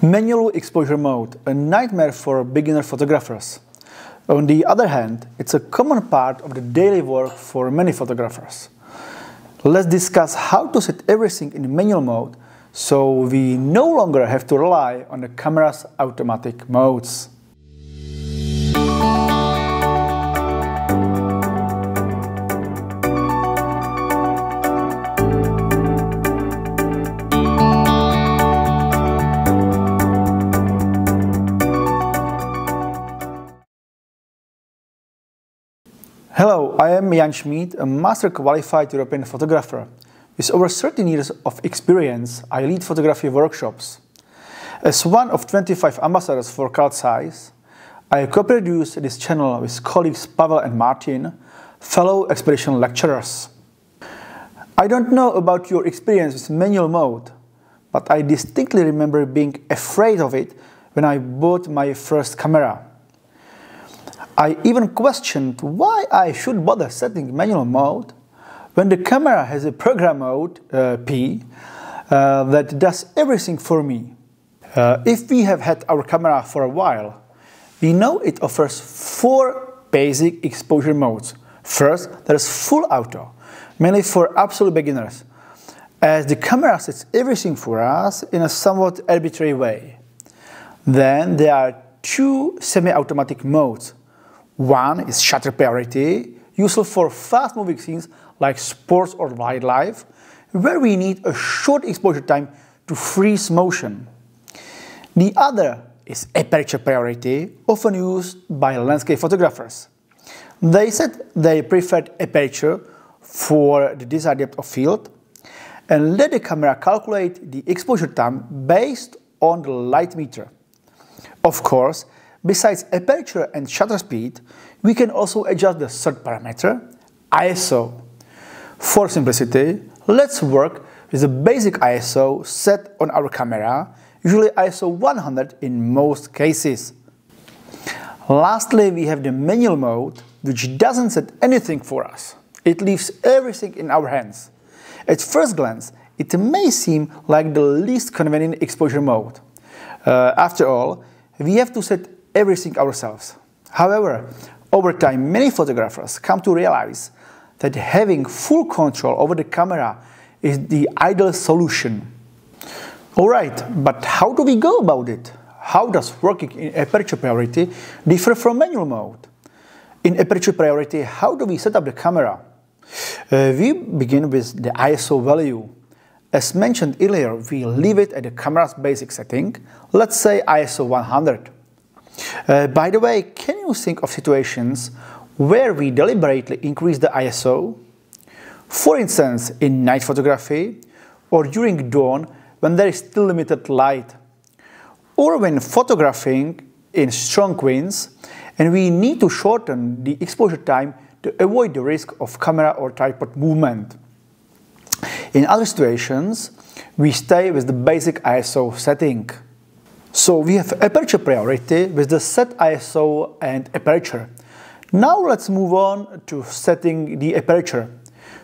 Manual exposure mode, a nightmare for beginner photographers. On the other hand, it's a common part of the daily work for many photographers. Let's discuss how to set everything in manual mode so we no longer have to rely on the camera's automatic modes. Hello, I am Jan Smid, a Master Qualified European photographer. With over 13 years of experience, I lead photography workshops. As one of 25 ambassadors for Cult Size, I co-produce this channel with colleagues Pavel and Martin, fellow expedition lecturers. I don't know about your experience with manual mode, but I distinctly remember being afraid of it when I bought my first camera. I even questioned why I should bother setting manual mode when the camera has a program mode, P, that does everything for me. If we have had our camera for a while, we know it offers 4 basic exposure modes. First, there is full auto, mainly for absolute beginners, as the camera sets everything for us in a somewhat arbitrary way. Then there are 2 semi-automatic modes. One is shutter priority, useful for fast-moving scenes like sports or wildlife, where we need a short exposure time to freeze motion. The other is aperture priority, often used by landscape photographers. They said they preferred aperture for the desired depth of field and let the camera calculate the exposure time based on the light meter. Of course, besides aperture and shutter speed, we can also adjust the third parameter, ISO. For simplicity, let's work with the basic ISO set on our camera, usually ISO 100 in most cases. Lastly, we have the manual mode, which doesn't set anything for us. It leaves everything in our hands. At first glance, it may seem like the least convenient exposure mode. After all, we have to set everything ourselves. However, over time, many photographers come to realize that having full control over the camera is the ideal solution. Alright, but how do we go about it? How does working in aperture priority differ from manual mode? In aperture priority, how do we set up the camera? We begin with the ISO value. As mentioned earlier, we leave it at the camera's basic setting, let's say ISO 100. By the way, can you think of situations where we deliberately increase the ISO? For instance, in night photography, or during dawn when there is still limited light, or when photographing in strong winds and we need to shorten the exposure time to avoid the risk of camera or tripod movement. In other situations, we stay with the basic ISO setting. So we have aperture priority with the set ISO and aperture. Now let's move on to setting the aperture.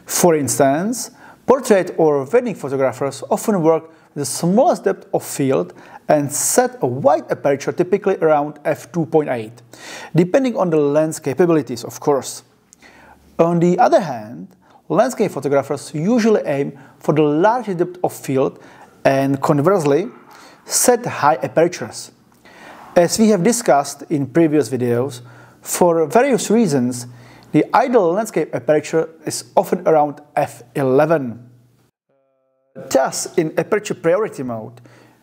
For instance, portrait or wedding photographers often work with the smallest depth of field and set a wide aperture, typically around f2.8, depending on the lens capabilities, of course. On the other hand, landscape photographers usually aim for the largest depth of field and conversely set high apertures. As we have discussed in previous videos, for various reasons, the ideal landscape aperture is often around f11. Thus, in aperture priority mode,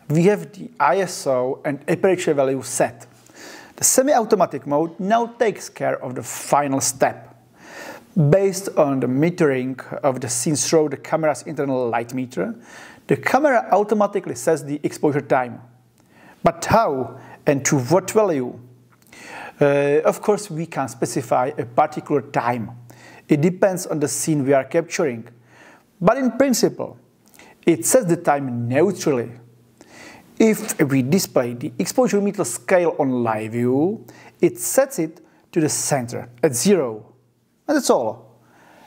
we have the ISO and aperture value set. The semi-automatic mode now takes care of the final step. Based on the metering of the scene through the camera's internal light meter, the camera automatically sets the exposure time. But how and to what value? Of course, we can specify a particular time. It depends on the scene we are capturing. But in principle, it sets the time neutrally. If we display the exposure meter scale on live view, it sets it to the center at 0. And that's all.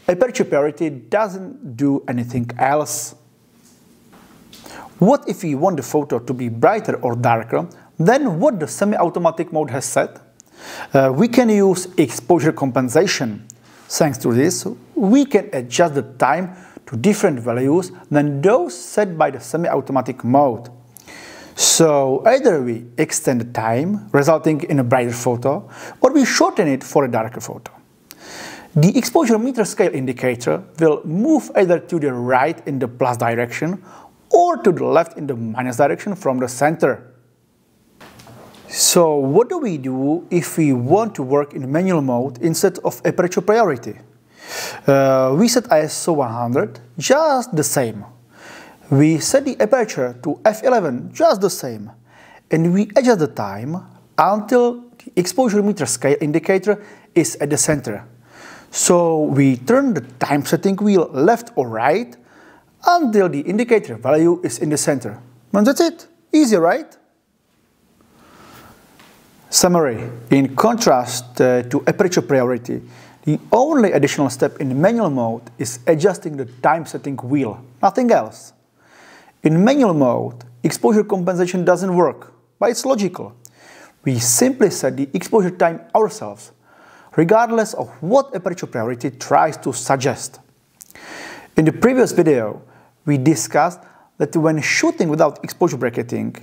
Aperture priority doesn't do anything else. What if we want the photo to be brighter or darker than what the semi-automatic mode has set? We can use exposure compensation. Thanks to this, we can adjust the time to different values than those set by the semi-automatic mode. So either we extend the time, resulting in a brighter photo, or we shorten it for a darker photo. The exposure meter scale indicator will move either to the right in the plus direction or to the left in the minus direction from the center. So what do we do if we want to work in manual mode instead of aperture priority? We set ISO 100 just the same. We set the aperture to f11 just the same. And we adjust the time until the exposure meter scale indicator is at the center. So we turn the time setting wheel left or right until the indicator value is in the center. And that's it. Easy, right? Summary. In contrast to aperture priority, the only additional step in manual mode is adjusting the time setting wheel, nothing else. In manual mode, exposure compensation doesn't work, but it's logical. We simply set the exposure time ourselves, regardless of what aperture priority tries to suggest. In the previous video, we discussed that when shooting without exposure bracketing,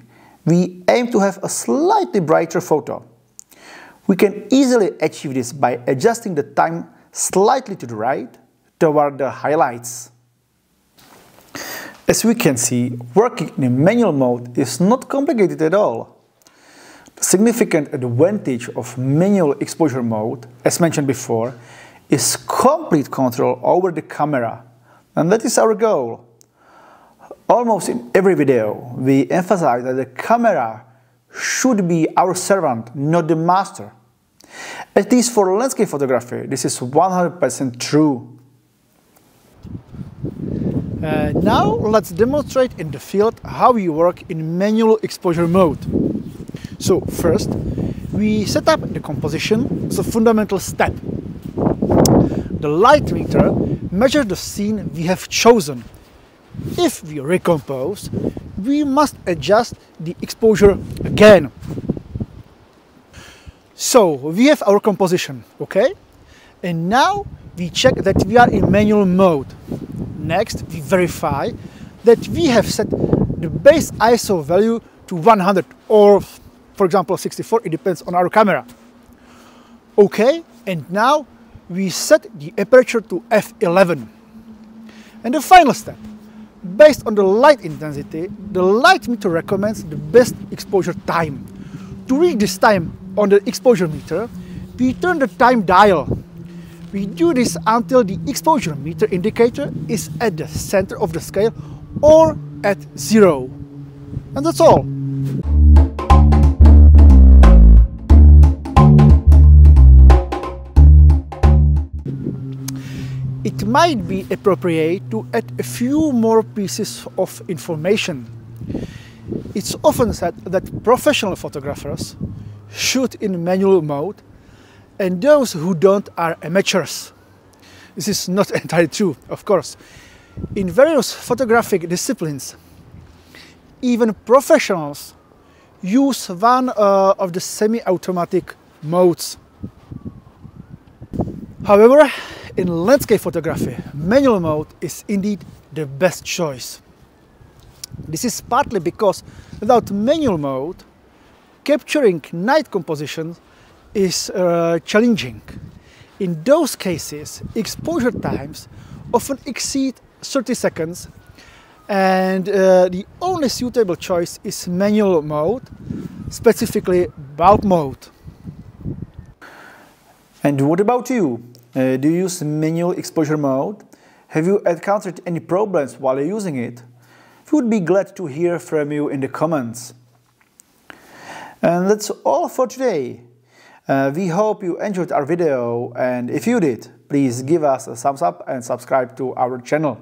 we aim to have a slightly brighter photo. We can easily achieve this by adjusting the time slightly to the right, toward the highlights. As we can see, working in manual mode is not complicated at all. The significant advantage of manual exposure mode, as mentioned before, is complete control over the camera, and that is our goal. Almost in every video, we emphasize that the camera should be our servant, not the master. At least for landscape photography, this is 100% true. Now let's demonstrate in the field how we work in manual exposure mode. So first, we set up the composition as a fundamental step. The light meter measures the scene we have chosen. If we recompose, we must adjust the exposure again. So we have our composition, okay? And now we check that we are in manual mode. Next, we verify that we have set the base ISO value to 100 or, for example, 64, it depends on our camera. Okay, and now we set the aperture to f11. And the final step, based on the light intensity, the light meter recommends the best exposure time. To reach this time on the exposure meter, we turn the time dial. We do this until the exposure meter indicator is at the center of the scale or at 0. And that's all. It might be appropriate to add a few more pieces of information. It's often said that professional photographers shoot in manual mode and those who don't are amateurs. This is not entirely true, of course. In various photographic disciplines, even professionals use one of the semi-automatic modes. However, in landscape photography, manual mode is indeed the best choice. This is partly because without manual mode, capturing night composition is challenging. In those cases, exposure times often exceed 30 seconds, and the only suitable choice is manual mode, specifically bulk mode. And what about you? Do you use manual exposure mode? Have you encountered any problems while using it? We would be glad to hear from you in the comments. And that's all for today. We hope you enjoyed our video, and if you did, please give us a thumbs up and subscribe to our channel.